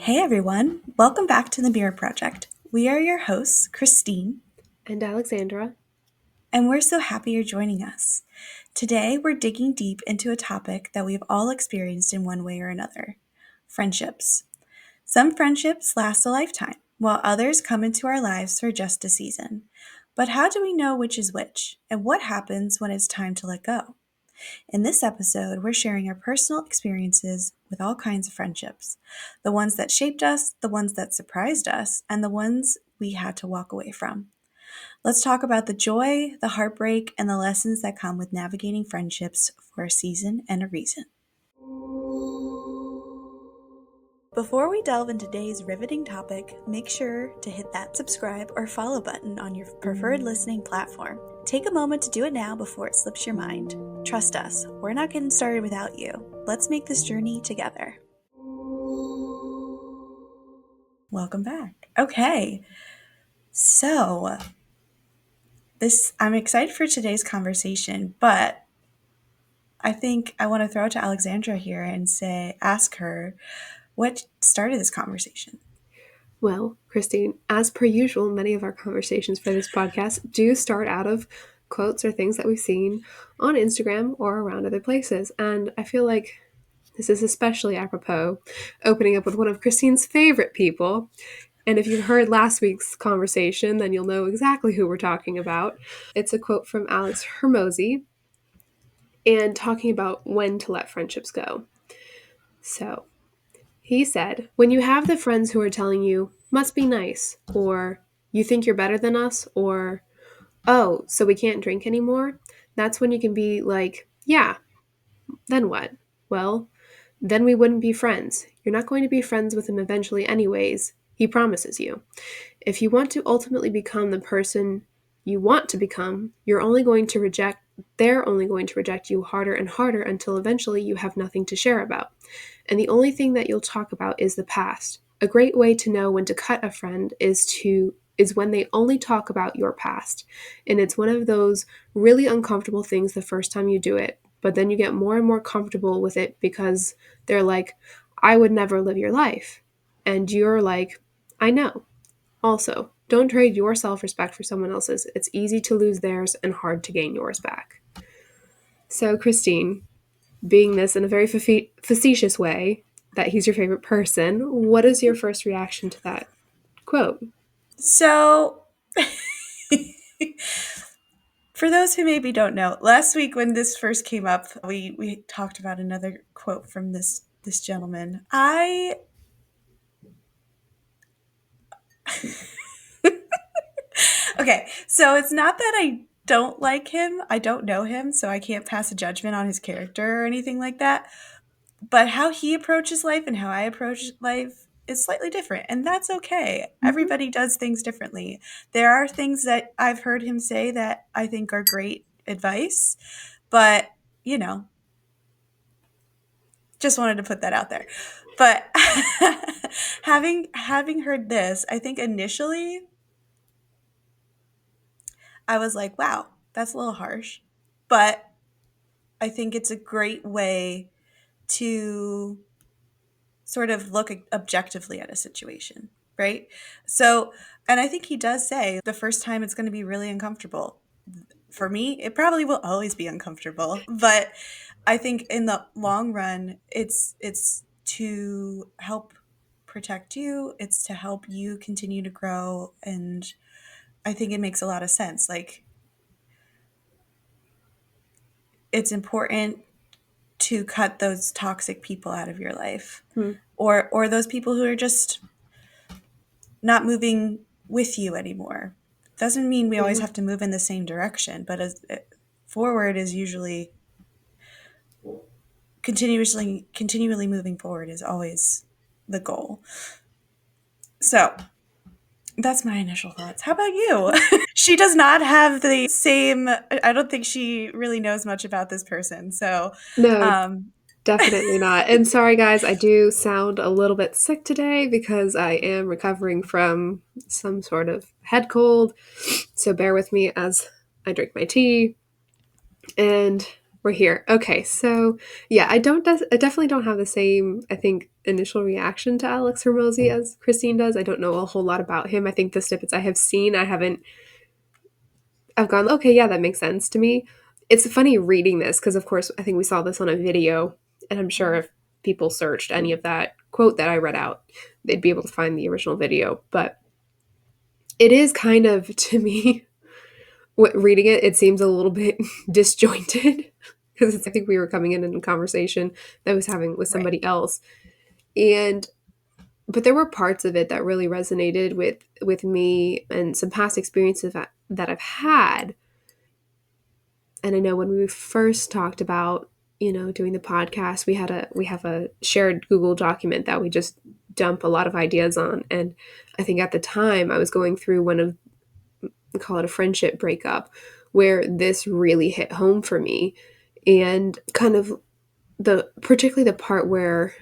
Hey everyone, welcome back to the Mirror Project. We are your hosts, Christine, And Alexandra. and we're so happy you're joining us. Today we're digging deep into a topic that we've all experienced in one way or another: friendships. Some friendships last a lifetime, while others come into our lives for just a season. But how do we know which is which, and what happens when it's time to let go? In this episode, we're sharing our personal experiences with all kinds of friendships: the ones that shaped us, the ones that surprised us, and the ones we had to walk away from. Let's talk about the joy, the heartbreak, and the lessons that come with navigating friendships for a season and a reason. Before we delve into today's riveting topic, make sure to hit that subscribe or follow button on your preferred listening platform. Take a moment to do it now before it slips your mind. Trust us, we're not getting started without you. Let's make this journey together. Welcome back. Okay, so I'm excited for today's conversation, but I think I want to throw it to Alexandra here and ask her what started this conversation. Well, Christine, as per usual, many of our conversations for this podcast do start out of quotes or things that we've seen on Instagram or around other places. And I feel like this is especially apropos, opening up with one of Christine's favorite people. And if you heard last week's conversation, then you'll know exactly who we're talking about. It's a quote from Alex Hermosi and talking about when to let friendships go. So, he said, when you have the friends who are telling you, must be nice, or you think you're better than us, or, oh, so we can't drink anymore, that's when you can be like, yeah, then what? Well, then we wouldn't be friends. You're not going to be friends with him eventually, anyways. He promises you. If you want to ultimately become the person you want to become, they're only going to reject you harder and harder until eventually you have nothing to share about. And the only thing that you'll talk about is the past. A great way to know when to cut a friend is when they only talk about your past. And it's one of those really uncomfortable things the first time you do it, but then you get more and more comfortable with it because they're like, I would never live your life. And you're like, I know. Also, don't trade your self respect for someone else's. It's easy to lose theirs and hard to gain yours back. So, Christine, being this in a very facetious way, that he's your favorite person, what is your first reaction to that quote? So, for those who maybe don't know, last week when this first came up, we talked about another quote from this gentleman. Okay, so it's not that I don't like him. I don't know him, so I can't pass a judgment on his character or anything like that. But how he approaches life and how I approach life is slightly different, and that's okay. Mm-hmm. Everybody does things differently. There are things that I've heard him say that I think are great advice, but you know, just wanted to put that out there. But having heard this, I think initially I was like, wow, that's a little harsh. But I think it's a great way to sort of look objectively at a situation, right? So, and I think he does say the first time it's going to be really uncomfortable. For me, it probably will always be uncomfortable, but I think in the long run, it's to help protect you. It's to help you continue to grow, and I think it makes a lot of sense. Like, it's important to cut those toxic people out of your life, Hmm. or those people who are just not moving with you anymore. Doesn't mean we always Yeah. have to move in the same direction, but forward is usually continually moving forward is always the goal. So that's my initial thoughts. How about you? She does not have the same. I don't think she really knows much about this person. So, No, um, definitely not. And sorry, guys, I do sound a little bit sick today because I am recovering from some sort of head cold. So bear with me as I drink my tea and We're here. Okay, so yeah, I definitely don't have the same, I think, initial reaction to Alex Hormozy as Christine does. I don't know a whole lot about him. I think the snippets I have seen, I've gone, okay, yeah, that makes sense to me. It's funny reading this because, of course, I think we saw this on a video, and I'm sure if people searched any of that quote that I read out, they'd be able to find the original video. But it is kind of, to me, reading it, it seems a little bit disjointed because I think we were coming in a conversation that I was having with Right. somebody else, and but there were parts of it that really resonated with me and some past experiences that I've had. And I know when we first talked about, doing the podcast, we have a shared Google document that we just dump a lot of ideas on. And I think at the time I was going through one of, call it a friendship breakup, where this really hit home for me. And kind of particularly the part where,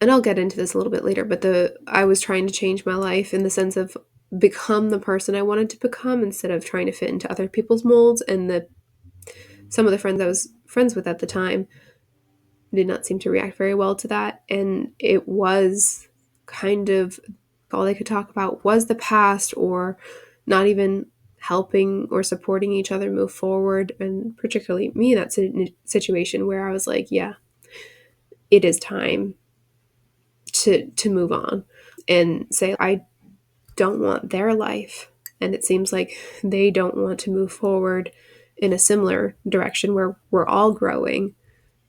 and I'll get into this a little bit later, but I was trying to change my life in the sense of become the person I wanted to become instead of trying to fit into other people's molds. And some of the friends I was friends with at the time did not seem to react very well to that. And it was kind of all they could talk about was the past, or not even helping or supporting each other move forward. And particularly me in that situation where I was like, yeah, it is time to move on and say, I don't want their life. And it seems like they don't want to move forward in a similar direction where we're all growing,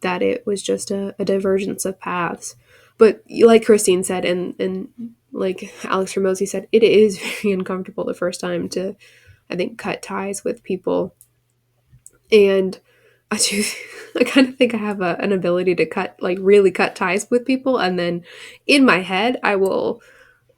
that it was just a divergence of paths. But like Christine said, and like Alex Ramosi said, it is very uncomfortable the first time to, I think, cut ties with people. And I do, I kind of think I have an ability to really cut ties with people. And then in my head, I will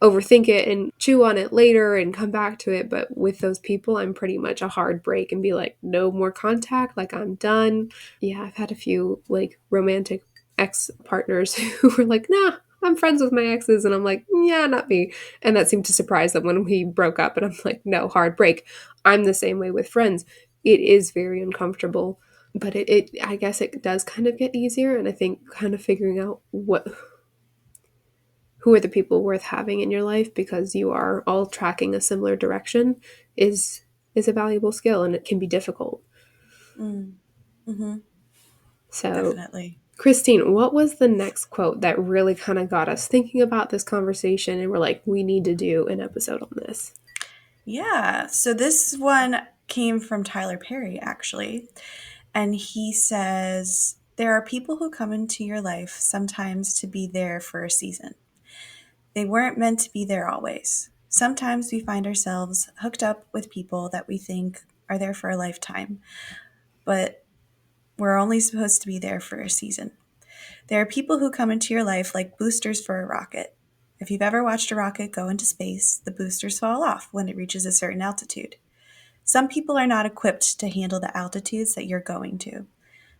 overthink it and chew on it later and come back to it. But with those people, I'm pretty much a hard break and be like, no more contact, like I'm done. Yeah, I've had a few like romantic ex partners who were like, nah, I'm friends with my exes. And I'm like, yeah, not me. And that seemed to surprise them when we broke up. And I'm like, no, hard break. I'm the same way with friends. It is very uncomfortable. But I guess it does kind of get easier. And I think kind of figuring out who are the people worth having in your life because you are all tracking a similar direction is is a valuable skill, and it can be difficult. Mm. Mm-hmm. So, Definitely. Christine, what was the next quote that really kind of got us thinking about this conversation and we're like, we need to do an episode on this? Yeah. So this one came from Tyler Perry, actually. And he says, there are people who come into your life sometimes to be there for a season. They weren't meant to be there always. Sometimes we find ourselves hooked up with people that we think are there for a lifetime, but we're only supposed to be there for a season. There are people who come into your life like boosters for a rocket. If you've ever watched a rocket go into space, the boosters fall off when it reaches a certain altitude. Some people are not equipped to handle the altitudes that you're going to.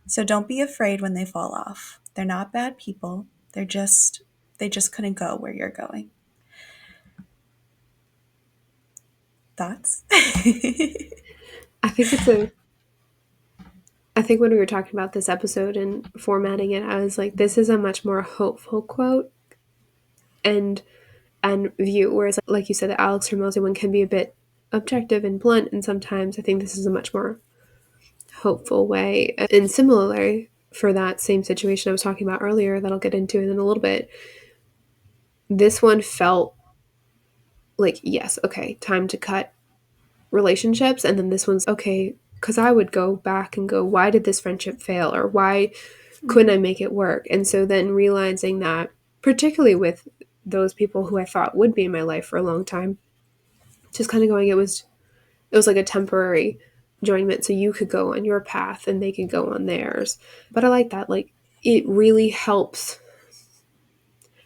So don't be afraid when they fall off. They're not bad people. They just couldn't go where you're going. Thoughts? I think it's a I think when we were talking about this episode and formatting it, I was like, this is a much more hopeful quote and view. Whereas, like you said, the Alex Hormozy one can be a bit objective and blunt, and sometimes I think this is a much more hopeful way. And similarly, for that same situation I was talking about earlier, that I'll get into in a little bit, this one felt like, yes, okay, time to cut relationships. And then this one's okay, because I would go back and go, why did this friendship fail? Or why couldn't I make it work? And so then realizing that, particularly with those people who I thought would be in my life for a long time, just kind of going, it was like a temporary joinment, so you could go on your path and they could go on theirs. But I like that, like, it really helps,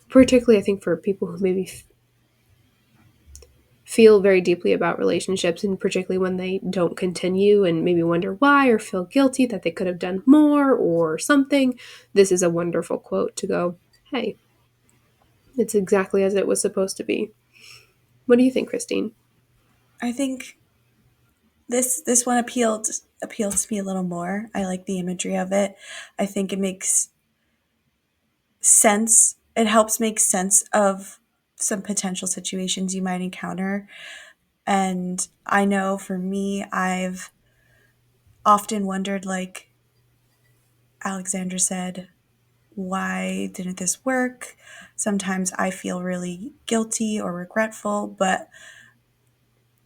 particularly I think for people who maybe feel very deeply about relationships, and particularly when they don't continue and maybe wonder why or feel guilty that they could have done more or something. This is a wonderful quote to go, hey, it's exactly as it was supposed to be. What do you think, Christine? I think This one appeals to me a little more. I like the imagery of it. I think it makes sense. It helps make sense of some potential situations you might encounter. And I know for me, I've often wondered, like Alexandra said, why didn't this work? Sometimes I feel really guilty or regretful, but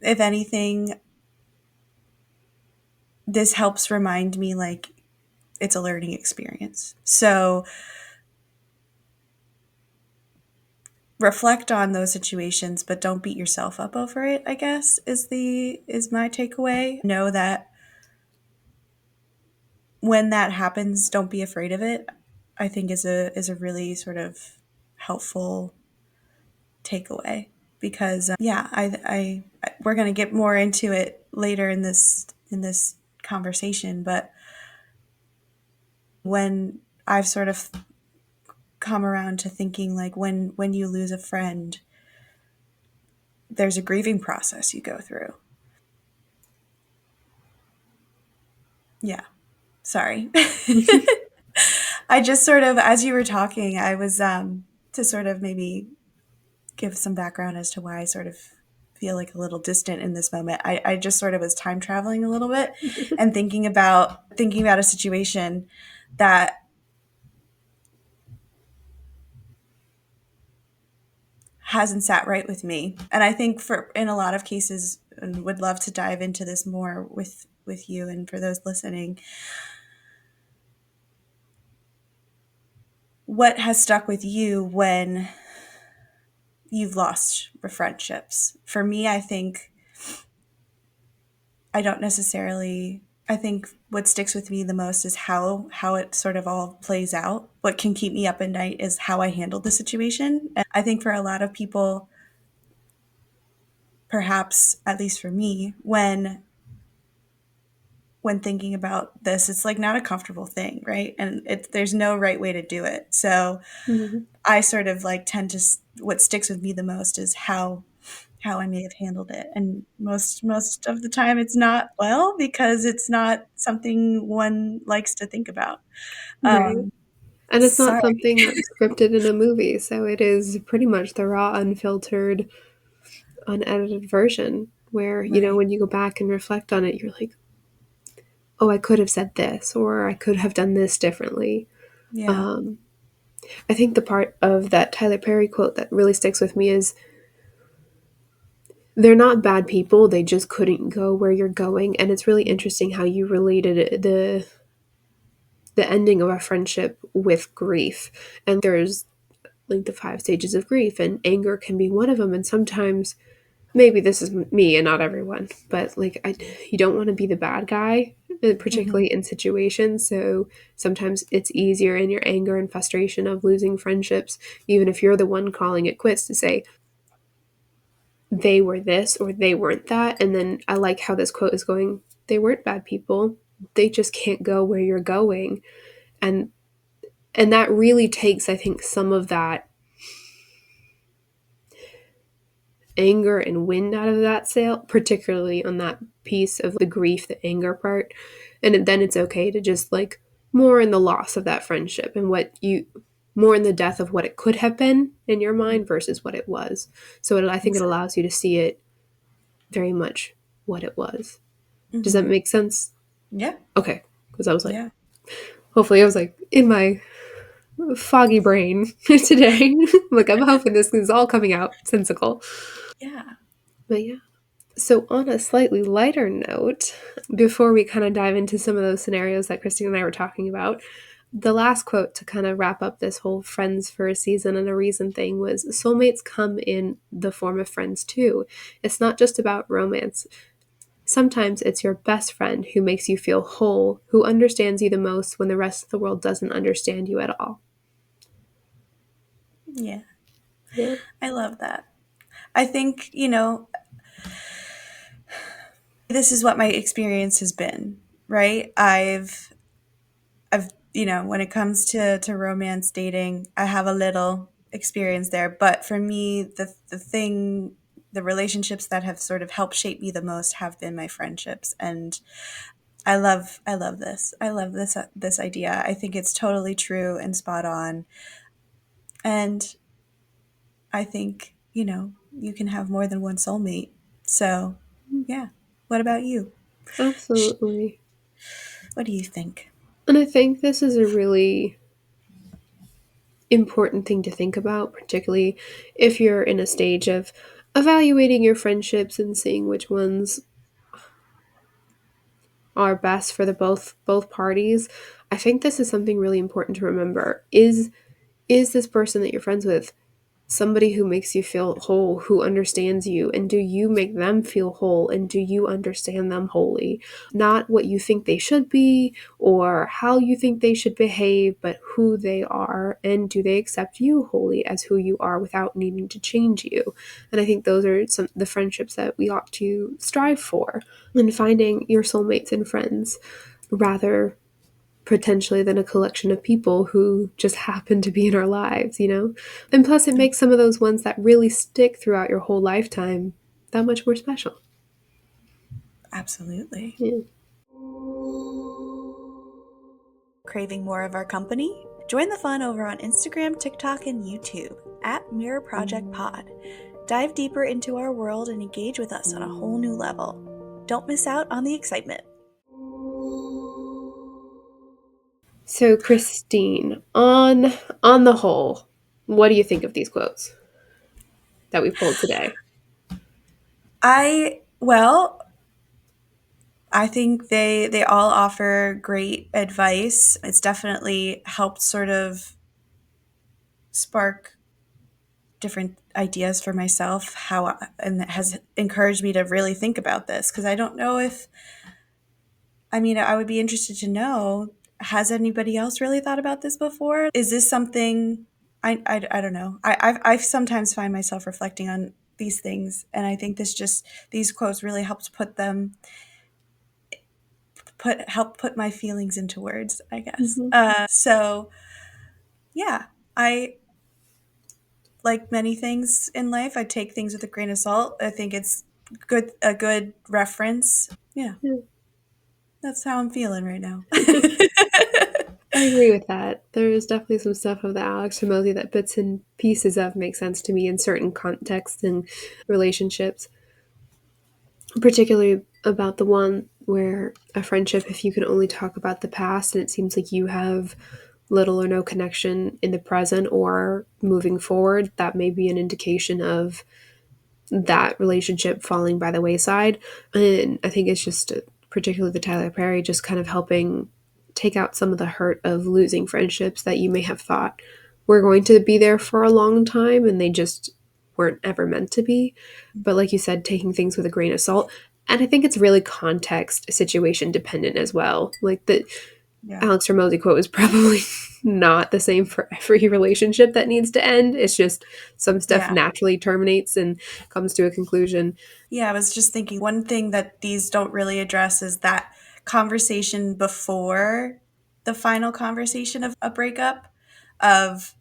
if anything, this helps remind me like it's a learning experience. So reflect on those situations, but don't beat yourself up over it, I guess, is my takeaway. Know that when that happens, don't be afraid of it. I think is a really sort of helpful takeaway because yeah, we're going to get more into it later in this conversation, but when I've sort of come around to thinking like when you lose a friend, there's a grieving process you go through. Yeah. Sorry. I just sort of, as you were talking, I was to sort of maybe give some background as to why I sort of feel like a little distant in this moment. I just sort of was time traveling a little bit and thinking about a situation that hasn't sat right with me. And I think for in a lot of cases, and would love to dive into this more with you and for those listening, what has stuck with you when you've lost friendships? For me, I think I don't necessarily. I think what sticks with me the most is how it sort of all plays out. What can keep me up at night is how I handled the situation. And I think for a lot of people, perhaps at least for me, when thinking about this, it's like not a comfortable thing, right? And there's no right way to do it. So Mhm. I sort of like tend to what sticks with me the most is how I may have handled it. And most of the time it's not well because it's not something one likes to think about. Right. And it's not Sorry. something that's scripted in a movie, so it is pretty much the raw, unfiltered, unedited version where, Right. when you go back and reflect on it, you're like, "Oh, I could have said this, or I could have done this differently." Yeah. Um, I think the part of that Tyler Perry quote that really sticks with me is, "They're not bad people, they just couldn't go where you're going." And it's really interesting how you related the ending of a friendship with grief. And there's like the 5 stages of grief, and anger can be one of them. And sometimes, maybe this is me and not everyone, but like you don't want to be the bad guy, Hmm. particularly in situations. So sometimes it's easier in your anger and frustration of losing friendships, even if you're the one calling it quits, to say they were this or they weren't that. And then I like how this quote is going, they weren't bad people, they just can't go where you're going. And and that really takes, I think, some of that anger and wind out of that sail, particularly on that piece of the grief, the anger part. And then it's okay to just like more in the loss of that friendship and what you more in the death of what it could have been in your mind versus what it was. So I think it Exactly. allows you to see it very much what it was. Does that Hmm. make sense? Yeah. Okay. Because I was like, Yeah. hopefully, I was like in my foggy brain today. Like, I'm hoping this is all coming out sensical. Yeah. But yeah. So, on a slightly lighter note, before we kind of dive into some of those scenarios that Christine and I were talking about, the last quote to kind of wrap up this whole friends for a season and a reason thing was, soulmates come in the form of friends too. It's not just about romance. Sometimes it's your best friend who makes you feel whole, who understands you the most when the rest of the world doesn't understand you at all. Yeah. Yeah. I love that. I think, this is what my experience has been, right? I've when it comes to romance dating, I have a little experience there, but for me, the thing the relationships that have sort of helped shape me the most have been my friendships. And I love this. I love this idea. I think it's totally true and spot on. And I think, you can have more than one soulmate. So, yeah. What about you? Absolutely. What do you think? And I think this is a really important thing to think about, particularly if you're in a stage of evaluating your friendships and seeing which ones are best for the both parties. I think this is something really important to remember. Is this person that you're friends with somebody who makes you feel whole, who understands you, and do you make them feel whole, and do you understand them wholly? Not what you think they should be or how you think they should behave, but who they are, and do they accept you wholly as who you are without needing to change you? And I think those are some the friendships that we ought to strive for, and finding your soulmates and friends rather potentially than a collection of people who just happen to be in our lives, you know? And plus, it makes some of those ones that really stick throughout your whole lifetime that much more special. Absolutely. Yeah. Craving more of our company? Join the fun over on Instagram, TikTok, and YouTube at Mirror Project Pod. Dive deeper into our world and engage with us on a whole new level. Don't miss out on the excitement. So, Christine, on the whole, what do you think of these quotes that we pulled today? I think they all offer great advice. It's definitely helped sort of spark different ideas for myself, and it has encouraged me to really think about this, because I don't know if, I would be interested to know, has anybody else really thought about this before? Is this something, I don't know. I sometimes find myself reflecting on these things, and I think these quotes really helped help put my feelings into words, I guess. Mm-hmm. So yeah, I, like many things in life, I take things with a grain of salt. I think it's a good reference. Yeah, Yeah. that's how I'm feeling right now. I agree with that. There's definitely some stuff of the Alex Ramosi that bits and pieces of make sense to me in certain contexts and relationships, particularly about the one where a friendship, if you can only talk about the past and it seems like you have little or no connection in the present or moving forward, that may be an indication of that relationship falling by the wayside. And I think it's just particularly the Tyler Perry just kind of helping take out some of the hurt of losing friendships that you may have thought were going to be there for a long time and they just weren't ever meant to be. But like you said, taking things with a grain of salt. And I think it's really context situation dependent as well. Like the Yeah. Alex Ramosi quote is probably not the same for every relationship that needs to end. It's just some stuff Yeah. naturally terminates and comes to a conclusion. Yeah, I was just thinking one thing that these don't really address is that conversation before the final conversation of a breakup, of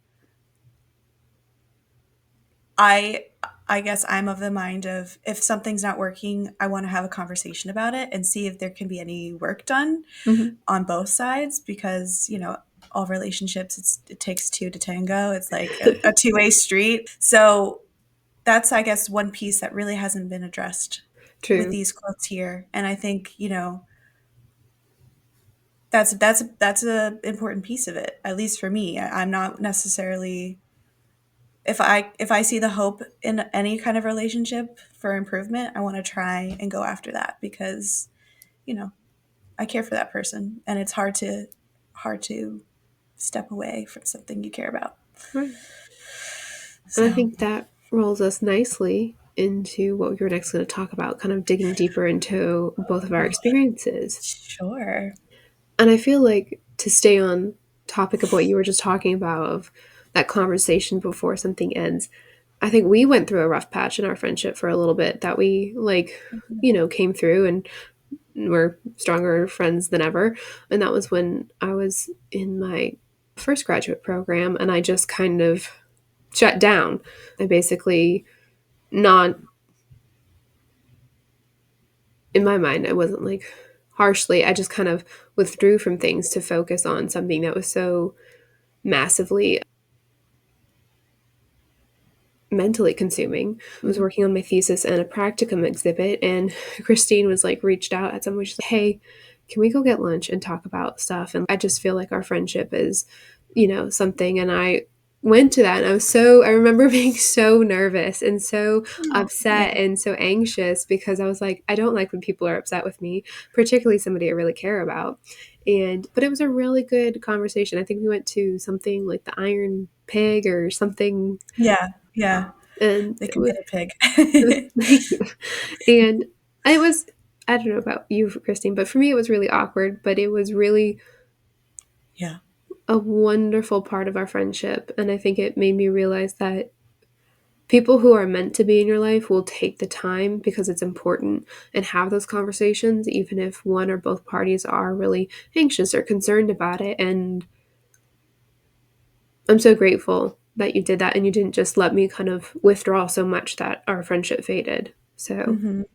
I I guess I'm of the mind of, if something's not working, I want to have a conversation about it and see if there can be any work done Mhm. on both sides, because, all relationships, it takes two to tango. It's like a two-way street. So that's, I guess, one piece that really hasn't been addressed with True. these quotes here. And I think, that's a important piece of it, at least for me. I'm not necessarily, if I see the hope in any kind of relationship for improvement, I want to try and go after that, because, you know, I care for that person, and it's hard to step away from something you care about. Right. And I So, think that rolls us nicely into what we were next going to talk about, kind of digging deeper into both of our oh, experiences. sure. And I feel like to stay on topic of what you were just talking about, of that conversation before something ends, I think we went through a rough patch in our friendship for a little bit that we came through and we're stronger friends than ever. And that was when I was in my first graduate program and I just kind of shut down. I basically not in my mind, I wasn't like harshly. I just kind of withdrew from things to focus on something that was so massively mentally consuming. I was working on my thesis and a practicum exhibit, and Christine was like, reached out at some point. She's like, hey, can we go get lunch and talk about stuff? And I just feel like our friendship is, something. And I went to that, and I remember being so nervous and so Oh, yeah. upset and so anxious because I was like, I don't like when people are upset with me, particularly somebody I really care about. But it was a really good conversation. I think we went to something like the Iron Pig or something, Yeah, yeah. and They it can was get a pig. thank you. And it was, I don't know about you, Christine, but for me it was really awkward, but it was really Yeah. a wonderful part of our friendship. And I think it made me realize that people who are meant to be in your life will take the time because it's important and have those conversations, even if one or both parties are really anxious or concerned about it. And I'm so grateful that you did that and you didn't just let me kind of withdraw so much that our friendship faded. So Mhm.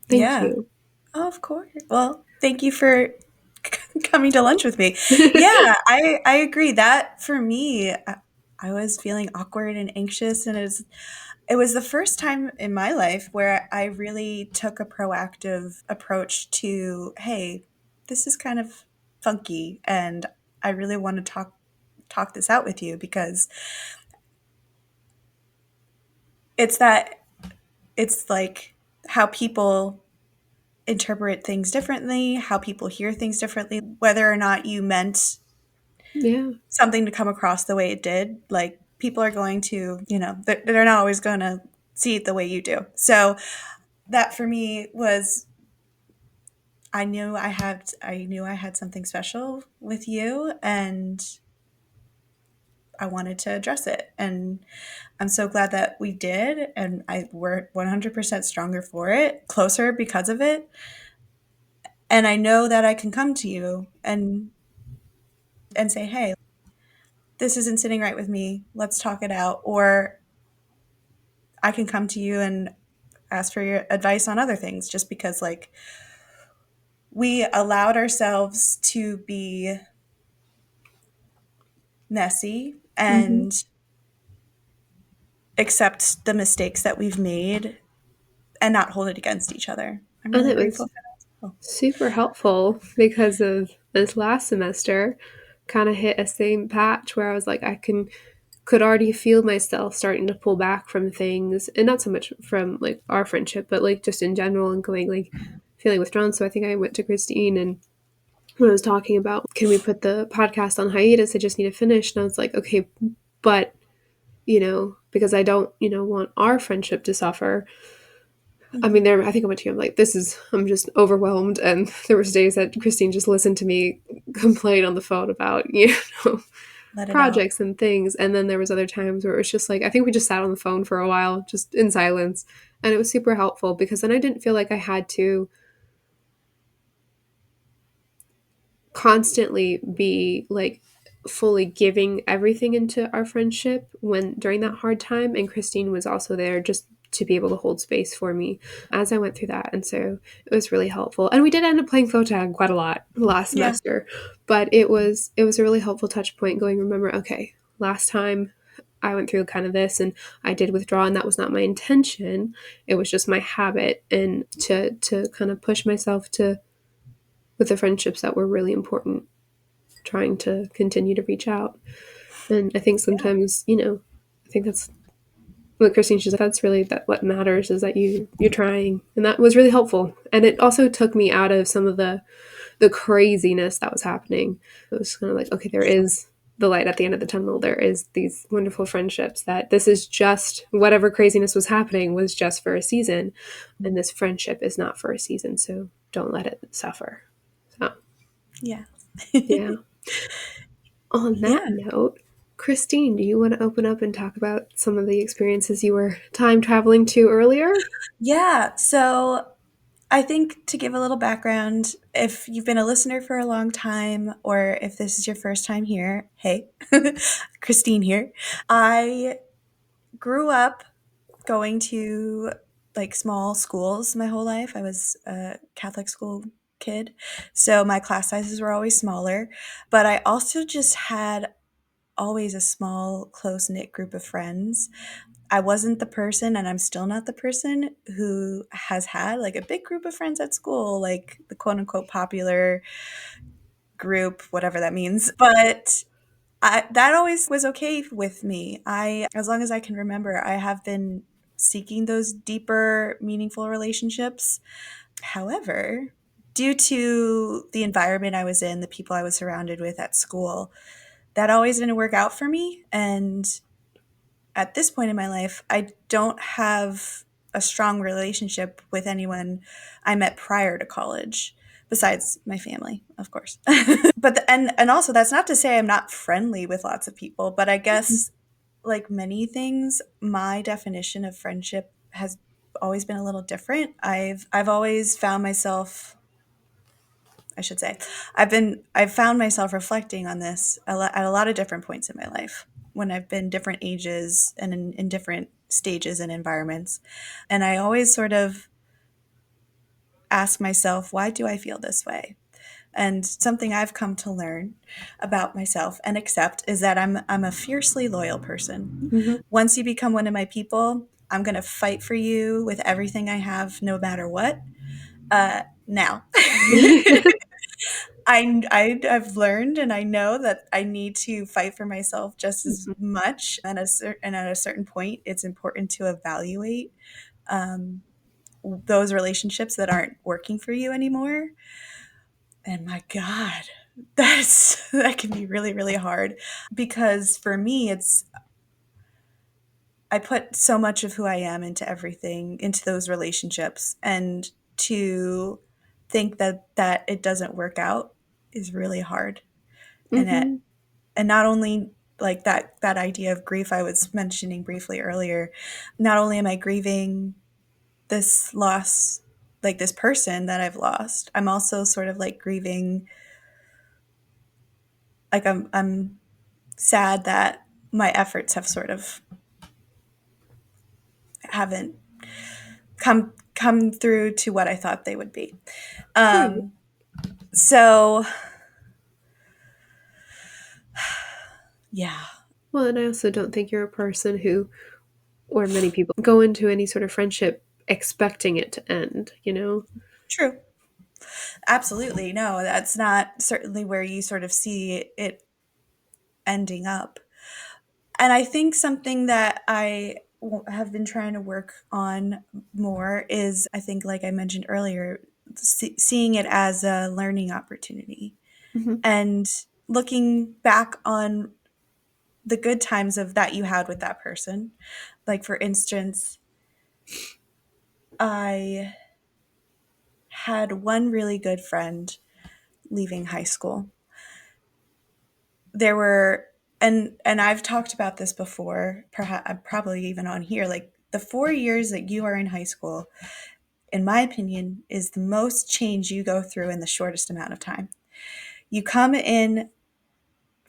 thank Yeah. you. Oh, of course. Well, thank you for coming to lunch with me. Yeah, I agree. That for me, I was feeling awkward and anxious, and it was the first time in my life where I really took a proactive approach to, hey, this is kind of funky, and I really want to talk this out with you because it's that it's like how people interpret things differently, how people hear things differently, whether or not you meant Yeah. something to come across the way it did. Like people are going to, they're not always going to see it the way you do. So that for me was I knew I had something special with you, and I wanted to address it. And I'm so glad that we did, and we're 100% stronger for it, closer because of it. And I know that I can come to you and say, "Hey, this isn't sitting right with me. Let's talk it out." Or I can come to you and ask for your advice on other things just because like we allowed ourselves to be messy Mhm. and accept the mistakes that we've made and not hold it against each other. I'm And really it was grateful for that as well. super helpful because of this last semester kind of hit a same patch where I was like, could already feel myself starting to pull back from things, and not so much from like our friendship, but like just in general, and going like feeling withdrawn. So I think I went to Christine, and when I was talking about, can we put the podcast on hiatus? I just need to finish. And I was like, okay, but because I don't, want our friendship to suffer. I Mhm. mean, I think I went to you. I'm like, I'm just overwhelmed. And there was days that Christine just listened to me complain on the phone about, Let it out. projects and things. And then there was other times where it was just like, I think we just sat on the phone for a while, just in silence. And it was super helpful because then I didn't feel like I had to constantly be like fully giving everything into our friendship when during that hard time. And Christine was also there just to be able to hold space for me as I went through that. And so it was really helpful. And we did end up playing phone tag quite a lot last Yeah. semester, but it was a really helpful touch point going, remember, okay, last time I went through kind of this and I did withdraw, and that was not my intention. It was just my habit, and to kind of push myself to with the friendships that were really important, trying to continue to reach out. And I think Yeah. sometimes, I think that's what Christine, she's like, that's really that what matters is that you're trying. And that was really helpful. And it also took me out of some of the craziness that was happening. It was kind of like, okay, there is the light at the end of the tunnel. There is these wonderful friendships, that this is just whatever craziness was happening was just for a season. And this friendship is not for a season. So don't let it suffer. So Yeah. yeah. On that Yeah. note, Christine, do you want to open up and talk about some of the experiences you were time traveling to earlier? Yeah. So I think to give a little background, if you've been a listener for a long time or if this is your first time here, hey, Christine here. I grew up going to like small schools my whole life. I was a Catholic school kid, so my class sizes were always smaller. But I also just had always a small, close knit group of friends. I wasn't the person, and I'm still not the person who has had like a big group of friends at school, like the quote unquote popular group, whatever that means. But that always was okay with me. As long as I can remember, I have been seeking those deeper, meaningful relationships. However, due to the environment I was in, the people I was surrounded with at school, that always didn't work out for me. And at this point in my life, I don't have a strong relationship with anyone I met prior to college, besides my family, of course. And also that's not to say I'm not friendly with lots of people, but I guess like many things, my definition of friendship has always been a little different. I've always found myself, I should say, I've found myself reflecting on this at a lot of different points in my life when I've been different ages and in different stages and environments. And I always sort of ask myself, why do I feel this way? And something I've come to learn about myself and accept is that I'm a fiercely loyal person. Mm-hmm. Once you become one of my people, I'm going to fight for you with everything I have, no matter what. Now, I've learned and I know that I need to fight for myself just as much. And at a certain point, it's important to evaluate um, those relationships that aren't working for you anymore. And my God, that can be really, really hard because for me, I put so much of who I am into everything, into those relationships, and to think that it doesn't work out is really hard. And it Mm-hmm. and not only like that idea of grief I was mentioning briefly earlier, not only am I grieving this loss, like this person that I've lost, I'm also sort of like grieving, like I'm sad that my efforts have sort of haven't come through to what I thought they would be. Right. Um, so yeah, Well, and I also don't think you're a person who, or many people, go into any sort of friendship expecting it to end, you know? true. Absolutely. No, that's not certainly where you sort of see it ending up. And I think something that have been trying to work on more is, I think, like I mentioned earlier, seeing it as a learning opportunity Mm-hmm. and looking back on the good times of that you had with that person. Like for instance, I had one really good friend leaving high school. There were and I've talked about this before, perhaps probably even on here, like the 4 years that you are in high school, in my opinion, is the most change you go through in the shortest amount of time. You come in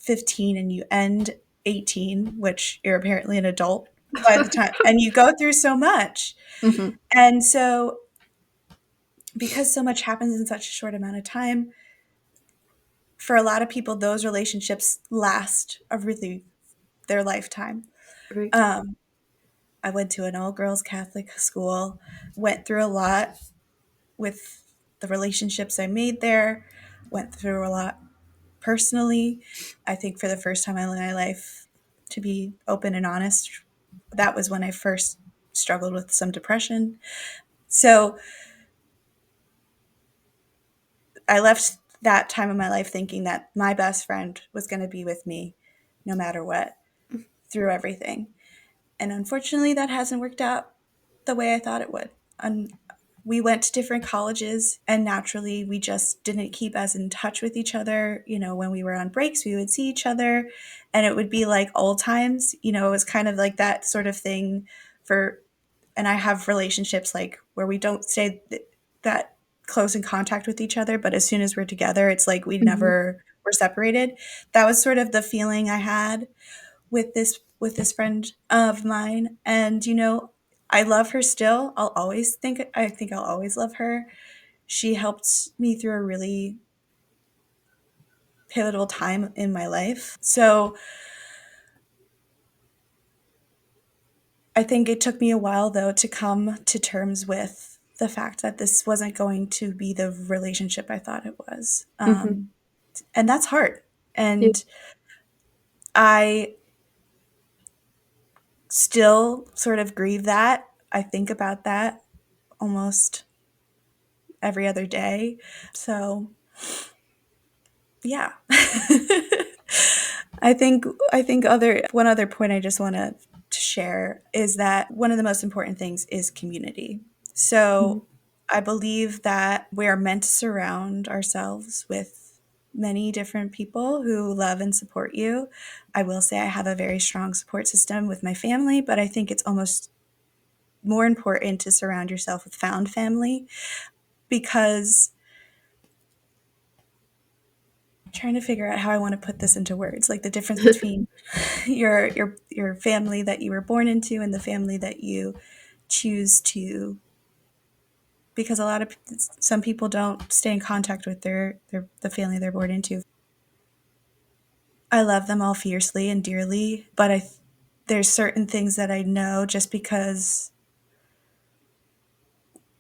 15 and you end 18, which you're apparently an adult by the time, and you go through so much. Mm-hmm. And so because so much happens in such a short amount of time, for a lot of people, those relationships last a really their lifetime. Right. Um, I went to an all girls Catholic school, went through a lot with the relationships I made there, went through a lot personally. I think for the first time in my life, to be open and honest, that was when I first struggled with some depression. So I left that time of my life thinking that my best friend was going to be with me no matter what through everything. And unfortunately, that hasn't worked out the way I thought it would. And we went to different colleges, and naturally, we just didn't keep as in touch with each other. You know, when we were on breaks, we would see each other, and it would be like old times. You know, it was kind of like that sort of thing for, and I have relationships like where we don't stay that close in contact with each other, but as soon as we're together, it's like we Mm-hmm. never were separated. That was sort of the feeling I had with this friend of mine. And you know, I love her still. I think I'll always love her. She helped me through a really pivotal time in my life. So I think it took me a while, though, to come to terms with the fact that this wasn't going to be the relationship I thought it was. Hmm. And that's hard. Yeah. And I still sort of grieve that. I think about that almost every other day. So, yeah. I think other one other point I just want to share is that one of the most important things is community. Mhm. So I believe that we are meant to surround ourselves with many different people who love and support you. I will say I have a very strong support system with my family, but I think it's almost more important to surround yourself with found family because I'm trying to figure out how I want to put this into words, like the difference between your family that you were born into and the family that you choose to, because some people don't stay in contact with the family they're born into. I love them all fiercely and dearly, but there's certain things that I know just because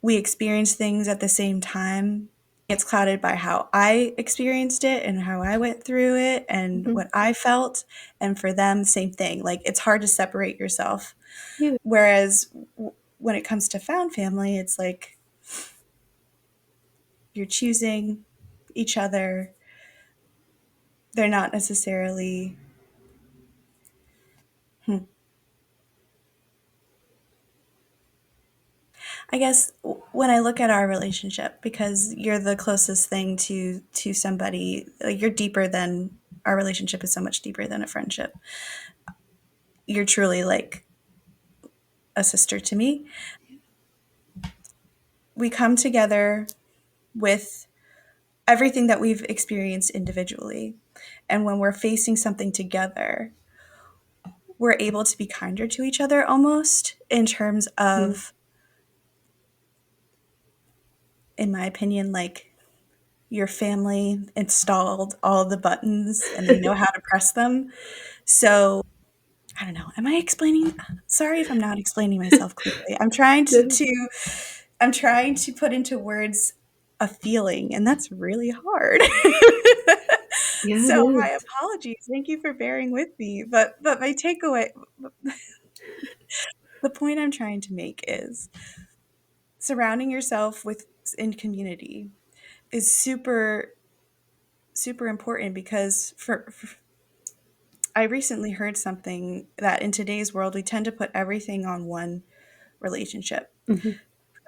we experience things at the same time. It's clouded by how I experienced it and how I went through it and Mhm. what I felt. And for them, same thing. Like it's hard to separate yourself. Yeah. Whereas when it comes to found family, it's like you're choosing each other. They're not necessarily, hmm, I guess when I look at our relationship, because you're the closest thing to somebody, like you're deeper than our relationship is so much deeper than a friendship. You're truly like a sister to me. We come together with everything that we've experienced individually. And when we're facing something together, we're able to be kinder to each other almost in terms Mhm. of, in my opinion, like your family installed all the buttons and they know how to press them. So I don't know. Am I explaining? Sorry if I'm not explaining myself clearly. No. I'm trying to put into words a feeling, and that's really hard. Yeah, it So my is. apologies. Thank you for bearing with me. But my takeaway, the point I'm trying to make is surrounding yourself with in community is super important because I recently heard something that in today's world we tend to put everything on one relationship. Hmm. For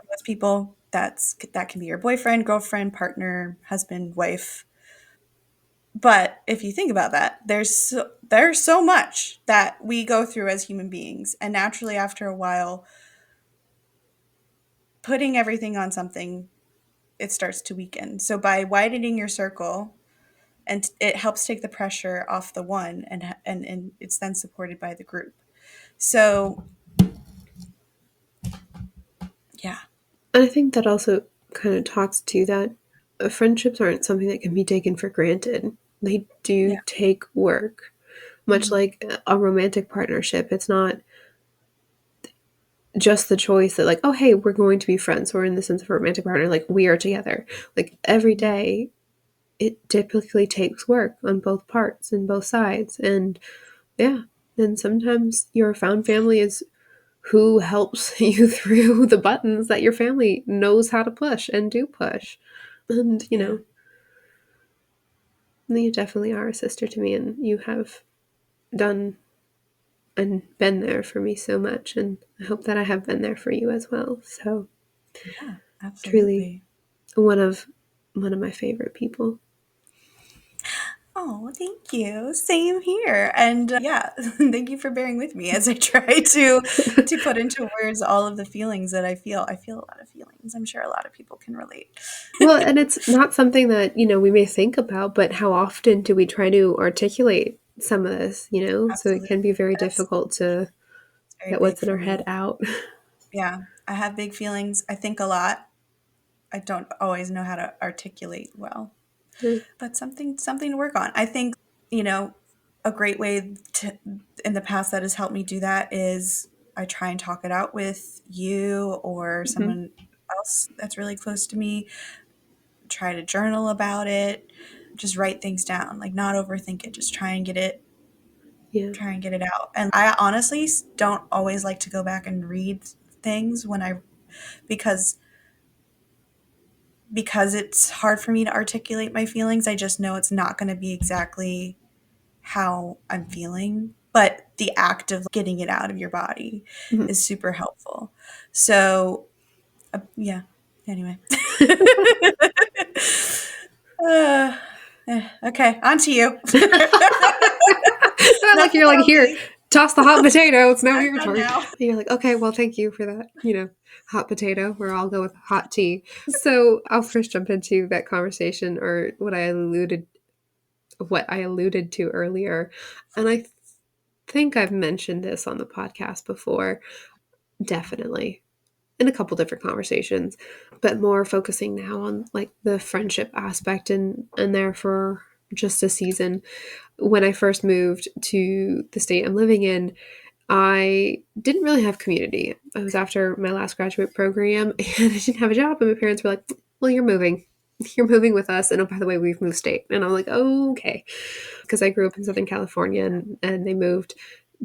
most people, that can be your boyfriend, girlfriend, partner, husband, wife. But if you think about that, there's so much that we go through as human beings, and naturally, after a while, putting everything on something, it starts to weaken. So by widening your circle, and it helps take the pressure off the one, and it's then supported by the group. So yeah, And I think that also kind of talks to that friendships aren't something that can be taken for granted. They do yeah, take work, much mhm, like a romantic partnership. It's not just the choice that, like, oh, hey, we're going to be friends, or in the sense of a romantic partner, like, we are together. Like, every mhm, day, it typically takes work on both parts and both sides. And yeah, and sometimes your found family is who helps you through the buttons that your family knows how to push and do push. And, yeah, you definitely are a sister to me, and you have done and been there for me so much. And I hope that I have been there for you as well. So, yeah, truly absolutely. one of my favorite people. Oh, thank you. Same here. And yeah, thank you for bearing with me as I try to put into words all of the feelings that I feel. I feel a lot of feelings. I'm sure a lot of people can relate. Well, and it's not something that, we may think about, but how often do we try to articulate some of this? So it Absolutely. can be very That's difficult to very get big what's in for our head me. out. Yeah, I have big feelings. I think a lot. I don't always know how to articulate well, Yeah. but something to work on. I think, you know, a great way to in the past that has helped me do that is I try and talk it out with you or Mhm. someone else that's really close to me. Try to journal about it. Just write things down. Like not overthink it. Just Yeah. try and get it out. And I honestly don't always like to go back and read things when I because it's hard for me to articulate my feelings. I just know it's not going to be exactly how I'm feeling, but the act of getting it out of your body Mhm. is super helpful. So, yeah. Anyway. uh, okay, on to you. Not like Enough you're like, about here, me. toss the hot potato. It's now I'm your done turn. now. And you're like, okay, well, thank you for that, hot potato, or I'll go with hot tea. So I'll first jump into that conversation, or what I alluded to earlier. And I think I've mentioned this on the podcast before, definitely in a couple different conversations, but more focusing now on like the friendship aspect and there for just a season. When I first moved to the state I'm living in, I didn't really have community. I was after my last graduate program and I didn't have a job, and my parents were like, well, you're moving. You're moving with us. And oh, by the way, we've moved state. And I'm like, oh, okay. Because I grew up in Southern California, and they moved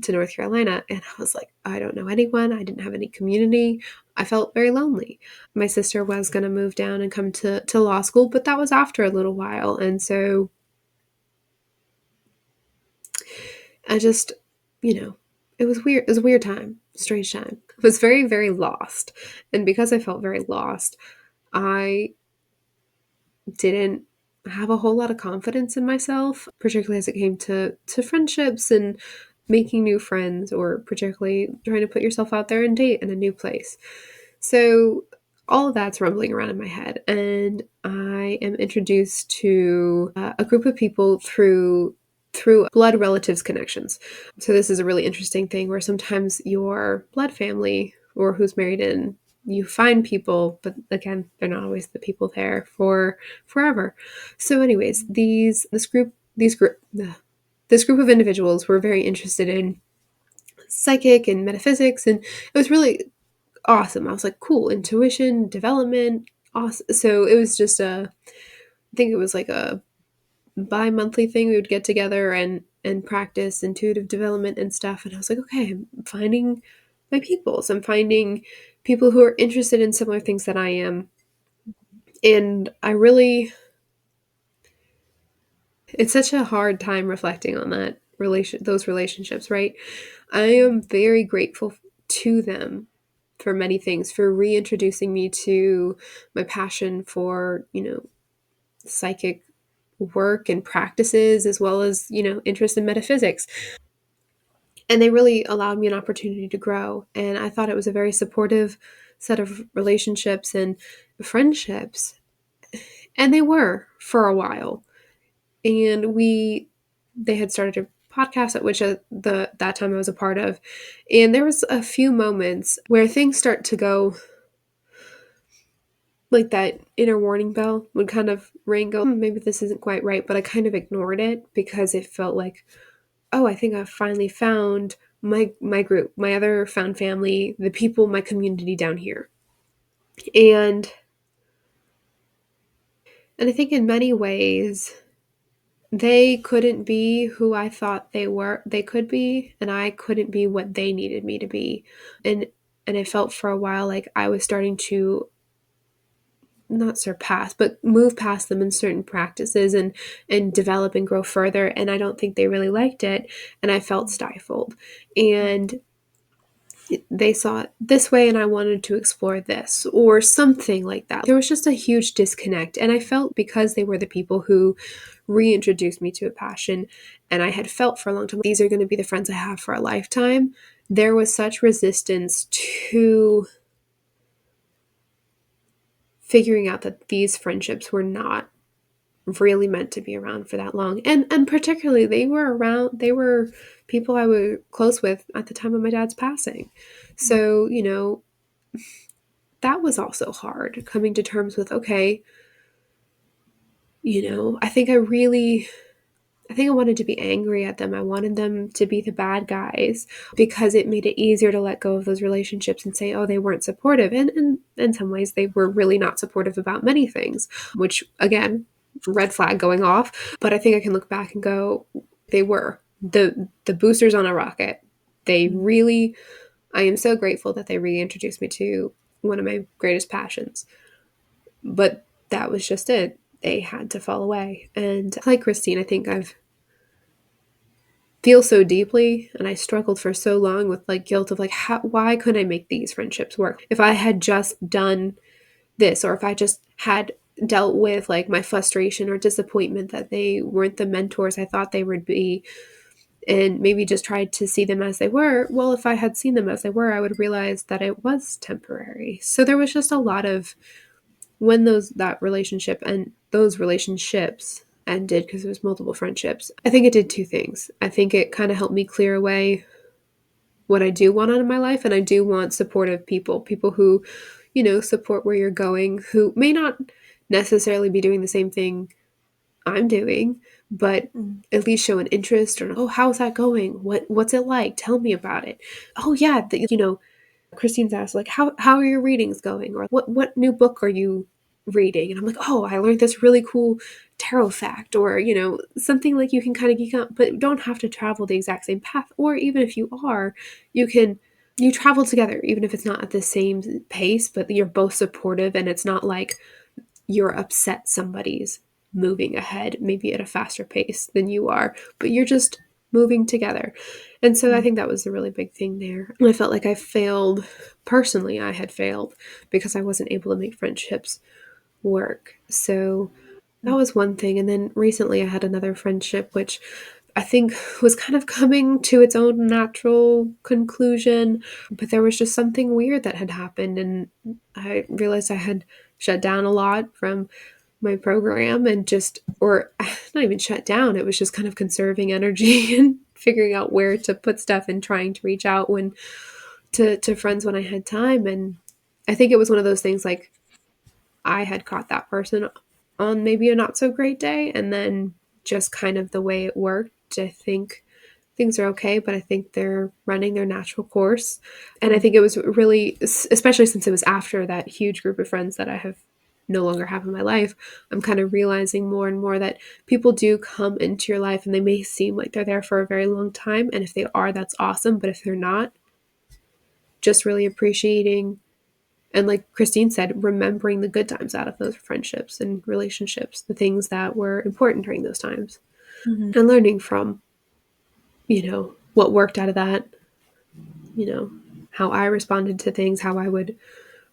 to North Carolina. And I was like, I don't know anyone. I didn't have any community. I felt very lonely. My sister was going to move down and come to law school, but that was after a little while. And so I just, it was weird. It was a weird time, strange time. I was very, very lost. And because I felt very lost, I didn't have a whole lot of confidence in myself, particularly as it came to friendships and making new friends, or particularly trying to put yourself out there and date in a new place. So all of that's rumbling around in my head, and I am introduced to a group of people through blood relatives connections. So this is a really interesting thing where sometimes your blood family, or who's married in, you find people, but again, they're not always the people there for forever. So anyways, this group of individuals were very interested in psychic and metaphysics, and it was really awesome. I was like, cool, intuition, development, awesome. So it was just I think it was like a bi-monthly thing. We would get together and practice intuitive development and stuff. And I was like, okay, I'm finding my people. So I'm finding people who are interested in similar things that I am. And I really, it's such a hard time reflecting on those relationships, right? I am very grateful to them for many things, for reintroducing me to my passion for, psychic work and practices, as well as, interest in metaphysics. And they really allowed me an opportunity to grow. And I thought it was a very supportive set of relationships and friendships. And they were for a while. And they had started a podcast at which that time I was a part of. And there was a few moments where things start to go, like that inner warning bell would kind of ring, go, maybe this isn't quite right. But I kind of ignored it because it felt like, oh, I think I've finally found my group, my other found family, the people, my community down here. And I think in many ways they couldn't be who I thought they could be, and I couldn't be what they needed me to be. And I felt for a while like I was starting to not surpass, but move past them in certain practices and develop and grow further. And I don't think they really liked it. And I felt stifled. And they saw it this way and I wanted to explore this, or something like that. There was just a huge disconnect. And I felt, because they were the people who reintroduced me to a passion, and I had felt for a long time, these are going to be the friends I have for a lifetime, there was such resistance to figuring out that these friendships were not really meant to be around for that long. And particularly they were people I was close with at the time of my dad's passing. So, that was also hard, coming to terms with, okay, I think I wanted to be angry at them. I wanted them to be the bad guys because it made it easier to let go of those relationships and say, oh, they weren't supportive. And in some ways, they were really not supportive about many things, which, again, red flag going off. But I think I can look back and go, they were the boosters on a rocket. They Mm. really, I am so grateful that they reintroduced me to one of my greatest passions. But that was just it. They had to fall away. And like Christine, I think I've feel so deeply and I struggled for so long with like guilt of like why couldn't I make these friendships work? If I had just done this, or if I just had dealt with like my frustration or disappointment that they weren't the mentors I thought they would be, and maybe just tried to see them as they were, well, if I had seen them as they were, I would realize that it was temporary. So there was just a lot of, when that relationship and those relationships ended, because it was multiple friendships, I think it did two things. I think it kind of helped me clear away what I do want out of my life, and I do want supportive people, people who, support where you're going, who may not necessarily be doing the same thing I'm doing, but Mm. at least show an interest, or, oh, how's that going? What's it like? Tell me about it. Oh yeah, Christine's asked, like, how are your readings going? Or what new book are you reading? And I'm like, oh, I learned this really cool tarot fact, or, something like you can kind of geek out, but don't have to travel the exact same path. Or even if you are, you travel together, even if it's not at the same pace, but you're both supportive, and it's not like you're upset somebody's moving ahead, maybe at a faster pace than you are, but you're just moving together. And so I Mm. think that was a really big thing there. I felt like I failed, personally, I had failed because I wasn't able to make friendships work. So that Mm. was one thing. And then recently I had another friendship, which I think was kind of coming to its own natural conclusion. But there was just something weird that had happened. And I realized I had shut down a lot from my program, and just, or not even shut down, it was just kind of conserving energy and figuring out where to put stuff and trying to reach out when to friends when I had time. And I think it was one of those things, like, I had caught that person on maybe a not so great day, and then just kind of the way it worked, I think things are okay, but I think they're running their natural course. And I Mm. think it was really, especially since it was after that huge group of friends that I have no longer have in my life, I'm kind of realizing more and more that people do come into your life and they may seem like they're there for a very long time. And if they are, that's awesome. But if they're not, just really appreciating, and like Christine said, remembering the good times out of those friendships and relationships, the things that were important during those times, Mhm. and learning from, what worked out of that, how I responded to things, how I would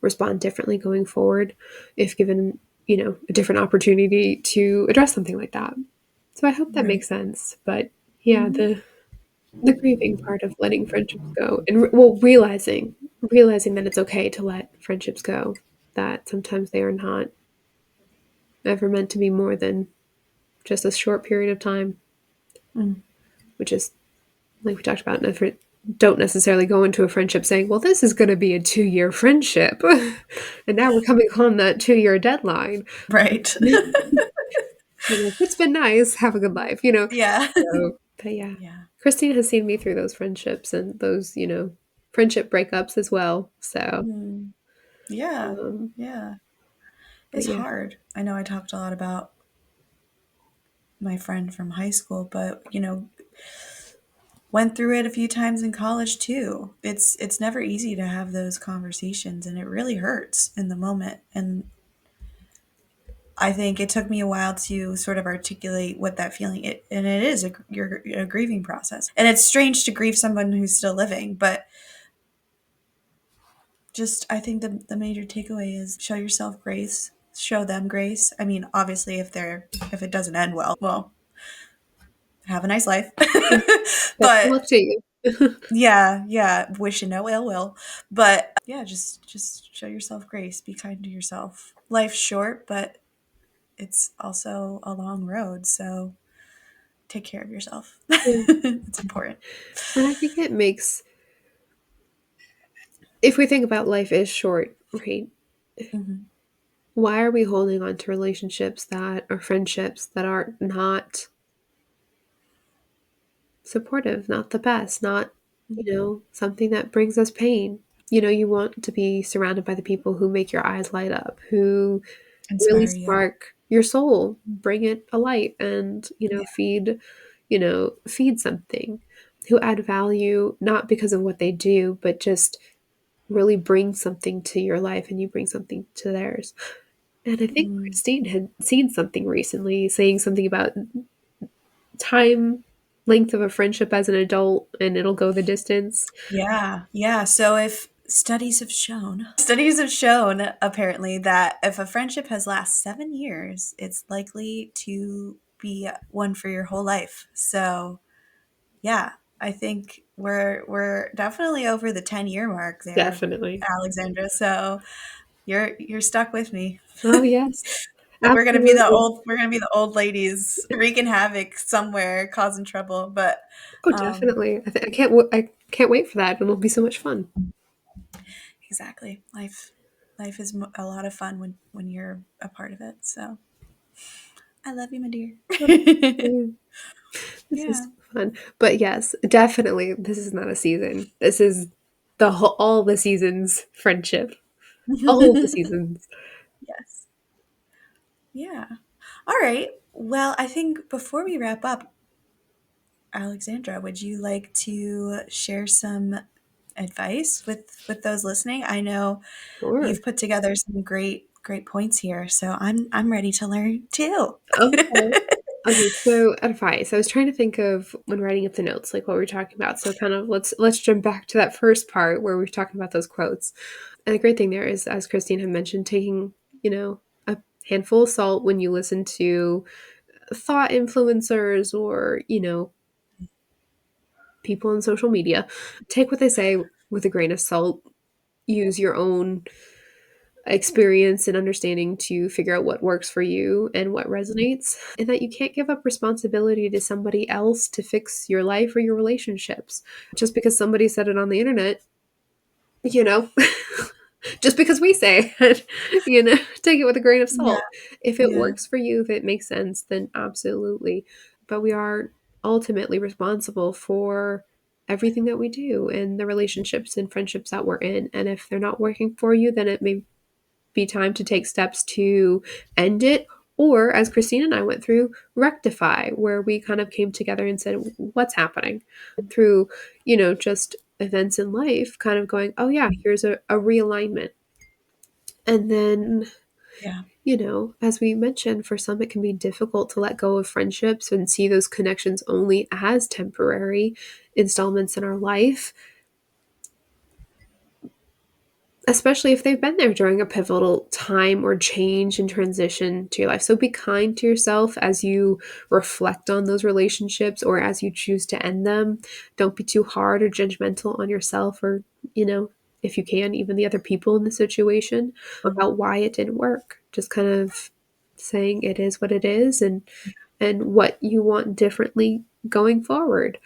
respond differently going forward if given, a different opportunity to address something like that. So I hope that Right. makes sense. But yeah, Mhm. the grieving part of letting friendships go, and well, realizing that it's okay to let friendships go, that sometimes they are not ever meant to be more than just a short period of time, Mm. which is, like we talked about, never, don't necessarily go into a friendship saying, well, this is going to be a 2-year friendship. And now we're coming on that 2-year deadline. Right. It's been nice. Have a good life. Yeah. So, but yeah, Yeah. Christine has seen me through those friendships and those, friendship breakups as well. So, Mm. Yeah. um, Yeah. but It's yeah. hard. I know I talked a lot about my friend from high school, but went through it a few times in college too. It's never easy to have those conversations, and it really hurts in the moment. And I think it took me a while to sort of articulate what that feeling and it is a grieving process. And it's strange to grieve someone who's still living, but just I think the major takeaway is show yourself grace, show them grace. I mean, obviously if it doesn't end well, have a nice life. Best of But luck to you. yeah, yeah, wishing no ill will. But yeah, just show yourself grace, be kind to yourself. Life's short, but it's also a long road, so take care of yourself. Yeah. It's important. And I think it makes if we think about life is short, right? Mhm. Why are we holding on to relationships that or friendships that are not supportive, not the best, not, something that brings us pain? You want to be surrounded by the people who make your eyes light up, who really Inspire you. spark your soul, bring it alight and, Yeah. feed something, who add value not because of what they do, but just really bring something to your life and you bring something to theirs. And I think Mm. Christine had seen something recently saying something about time length of a friendship as an adult and it'll go the distance. Yeah, yeah. So if studies have shown apparently that if a friendship has last 7 years, it's likely to be one for your whole life. So yeah, I think we're definitely over the 10-year mark there, Definitely. Alexandra. So you're stuck with me. Oh, yes. Absolutely. We're gonna be the old ladies wreaking havoc somewhere, causing trouble. But Oh, um, definitely. I can't wait for that. It'll be so much fun. exactly, life is a lot of fun when you're a part of it. So I love you, my dear. Mm, this is Yeah. so fun. But yes, definitely, this is not a season. This is all the seasons friendship. All the seasons. Yes. Yeah. All right. Well, I think before we wrap up, Alexandra, would you like to share some advice with those listening? I know Sure. you've put together some great points here, so I'm ready to learn too. Okay. Okay, so advice. I was trying to think of when writing up the notes, like what we are talking about. So kind of let's jump back to that first part where we are talking about those quotes. And the great thing there is, as Christine had mentioned, taking, a handful of salt when you listen to thought influencers or, people on social media. Take what they say with a grain of salt. Use your own experience and understanding to figure out what works for you and what resonates, and that you can't give up responsibility to somebody else to fix your life or your relationships. Just because somebody said it on the internet, you know, just because we say it, take it with a grain of Yeah, salt. If it yeah. works for you, if it makes sense, then absolutely. But we are ultimately responsible for everything that we do and the relationships and friendships that we're in. And if they're not working for you, then it may be time to take steps to end it. Or, as Christine and I went through, rectify, where we kind of came together and said, what's happening? Through, just events in life, kind of going, oh, yeah, here's a realignment. And then, Yeah. as we mentioned, for some, it can be difficult to let go of friendships and see those connections only as temporary installments in our life, especially if they've been there during a pivotal time or change and transition to your life. So be kind to yourself as you reflect on those relationships or as you choose to end them. Don't be too hard or judgmental on yourself or, if you can, even the other people in the situation about why it didn't work. Just kind of saying it is what it is and what you want differently going forward.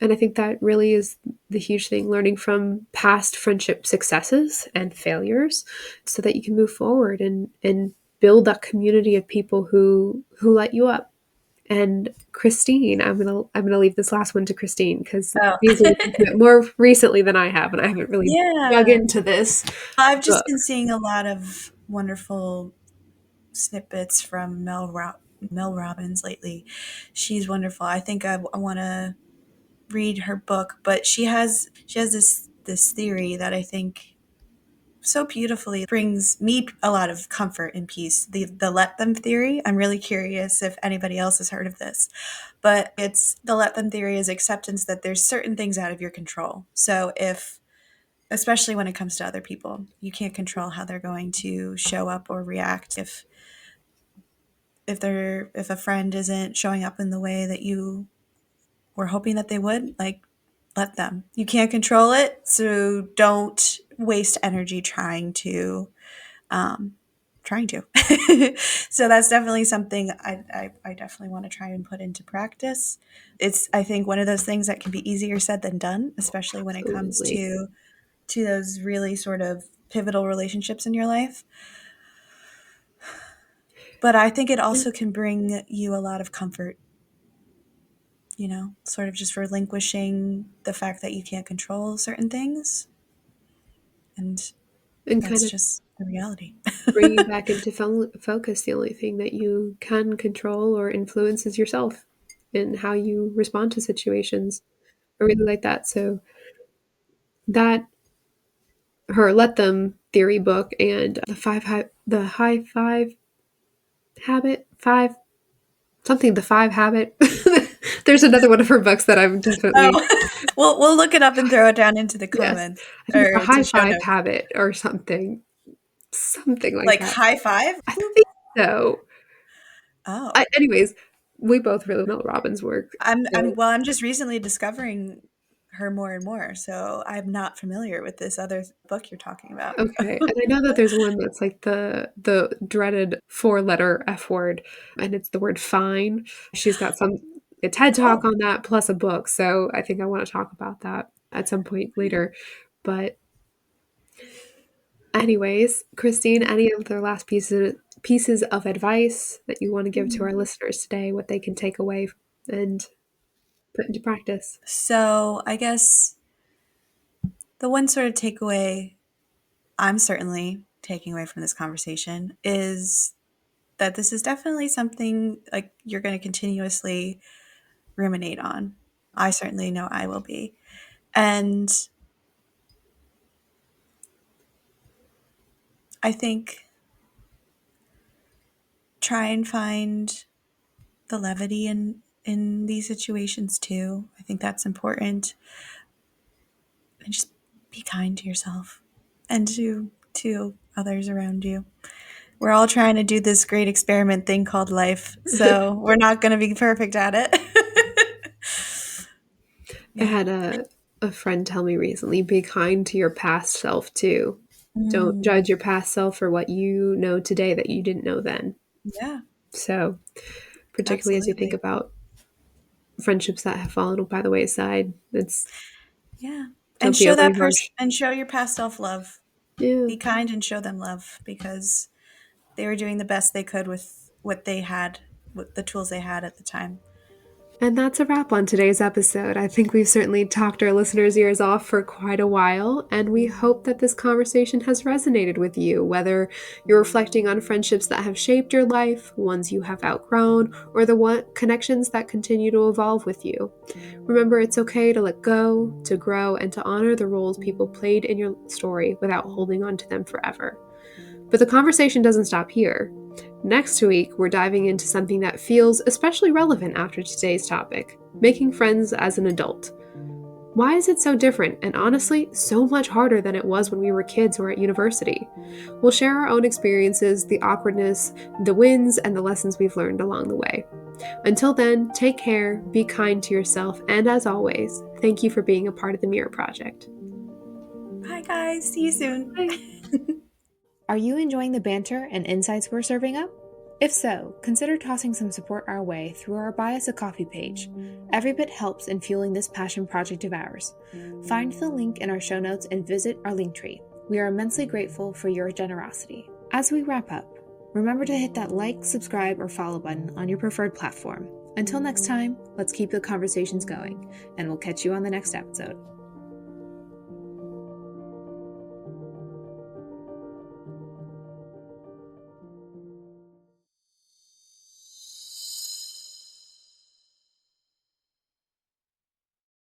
And I think that really is the huge thing, learning from past friendship successes and failures so that you can move forward and build that community of people who light you up. And Christine, I'm gonna leave this last one to Christine because Oh. she's looked into it more recently than I have, and I haven't really dug Yeah. into this I've just book. been seeing a lot of wonderful snippets from Mel Robbins lately. She's wonderful. I think I want to read her book, but she has this theory that I think so beautifully brings me a lot of comfort and peace. The let them theory. I'm really curious if anybody else has heard of this, but it's the let them theory is acceptance that there's certain things out of your control. So if especially when it comes to other people, you can't control how they're going to show up or react. If a friend isn't showing up in the way that you were hoping that they would, like, let them. You can't control it, so don't waste energy um, trying to. So that's definitely something I definitely want to try and put into practice. It's I think one of those things that can be easier said than done, especially when it comes Absolutely. to to those really sort of pivotal relationships in your life. But I think it also can bring you a lot of comfort, sort of just relinquishing the fact that you can't control certain things. And And kind that's of just the reality. bringing back into focus the only thing that you can control or influence is yourself and how you respond to situations. I really like that. So that her let them theory book and the high five habit five something the five habit. There's another one of her books that I'm definitely Oh, we'll look it up and throw it down into the yes. comments I think the or high to show five notes. habit or something like Like that. high five? I think so. Oh, Anyways, we both really know Robin's work. So I'm just recently discovering her more and more, so I'm not familiar with this other book you're talking about. okay, and I know that there's one that's like the dreaded four-letter F word, and it's the word fine. She's got a TED talk Oh, on that plus a book, so I think I want to talk about that at some point later. But anyways, Christine, any other last pieces of advice that you want to give to our listeners today, what they can take away and put into practice? so I guess the one sort of takeaway I'm certainly taking away from this conversation is that this is definitely something like you're going to continuously ruminate on. I certainly know I will be. And I think try and find the levity in these situations too. I think that's important. And just be kind to yourself and to others around you. We're all trying to do this great experiment thing called life, so we're not going to be perfect at it. I Yeah. had a friend tell me recently, be kind to your past self too. Don't Mm, judge your past self for what you know today that you didn't know then. yeah, So, particularly as you think absolutely. about friendships that have fallen by the wayside, it's Yeah. And don't be show overly that person harsh. and show your past self love. Yeah. Be kind and show them love because they were doing the best they could with what they had, with the tools they had at the time. And that's a wrap on today's episode. I think we've certainly talked our listeners' ears off for quite a while, and we hope that this conversation has resonated with you, whether you're reflecting on friendships that have shaped your life, ones you have outgrown, or the connections that continue to evolve with you. Remember, it's okay to let go, to grow, and to honor the roles people played in your story without holding on to them forever. But the conversation doesn't stop here. Next week, we're diving into something that feels especially relevant after today's topic: making friends as an adult. Why is it so different and honestly so much harder than it was when we were kids or at university? We'll share our own experiences, the awkwardness, the wins, and the lessons we've learned along the way. Until then, take care, be kind to yourself, and as always, thank you for being a part of the Mirror Project. Bye, guys. See you soon. Bye. Are you enjoying the banter and insights we're serving up? If so, consider tossing some support our way through our Buy Us a Coffee page. Every bit helps in fueling this passion project of ours. Find the link in our show notes and visit our link tree. We are immensely grateful for your generosity. As we wrap up, remember to hit that like, subscribe, or follow button on your preferred platform. Until next time, let's keep the conversations going, and we'll catch you on the next episode.